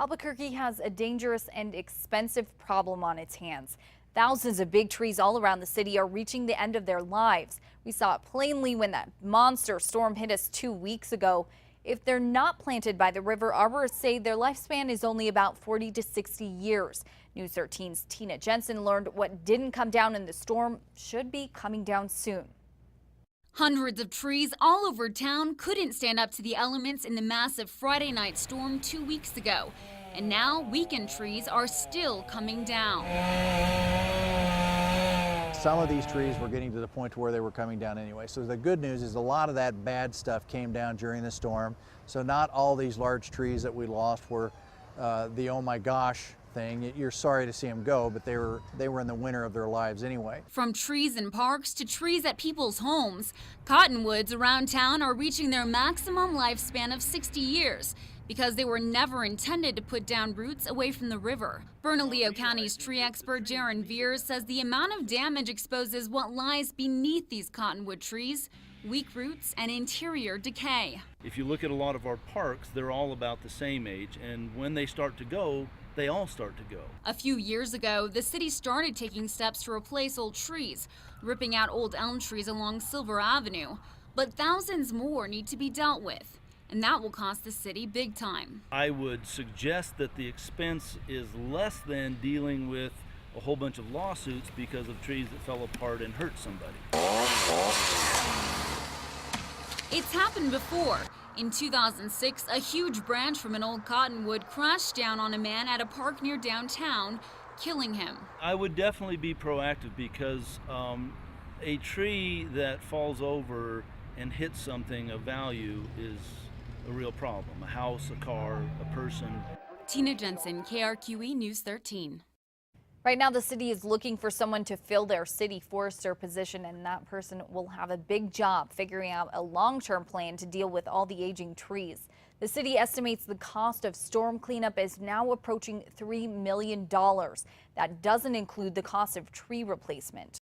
Albuquerque has a dangerous and expensive problem on its hands. Thousands of big trees all around the city are reaching the end of their lives. We saw it plainly when that monster storm hit us 2 weeks ago. If they're not planted by the river, arborists say their lifespan is only about 40 to 60 years. News 13's Tina Jensen learned what didn't come down in the storm should be coming down soon. Hundreds of trees all over town couldn't stand up to the elements in the massive Friday night storm 2 weeks ago. And now weakened trees are still coming down. Some of these trees were getting to the point where they were coming down anyway. So the good news is a lot of that bad stuff came down during the storm. So not all these large trees that we lost were the oh my gosh thing. You're sorry to see them go, but they were in the winter of their lives anyway. From trees in parks to trees at people's homes, cottonwoods around town are reaching their maximum lifespan of 60 years because they were never intended to put down roots away from the river. Bernalillo County's tree expert Jaron Veers says the amount of damage exposes what lies beneath these cottonwood trees: weak roots and interior decay. If you look at a lot of our parks, they're all about the same age, and when they start to go, they all start to go. A few years ago, the city started taking steps to replace old trees, ripping out old elm trees along Silver Avenue. But thousands more need to be dealt with, and that will cost the city big time. I would suggest that the expense is less than dealing with a whole bunch of lawsuits because of trees that fell apart and hurt somebody. It's happened before. In 2006, a huge branch from an old cottonwood crashed down on a man at a park near downtown, killing him. I would definitely be proactive because a tree that falls over and hits something of value is a real problem. A house, a car, a person. Tina Jensen, KRQE News 13. Right now, the city is looking for someone to fill their city forester position, and that person will have a big job figuring out a long-term plan to deal with all the aging trees. The city estimates the cost of storm cleanup is now approaching $3 million. That doesn't include the cost of tree replacement.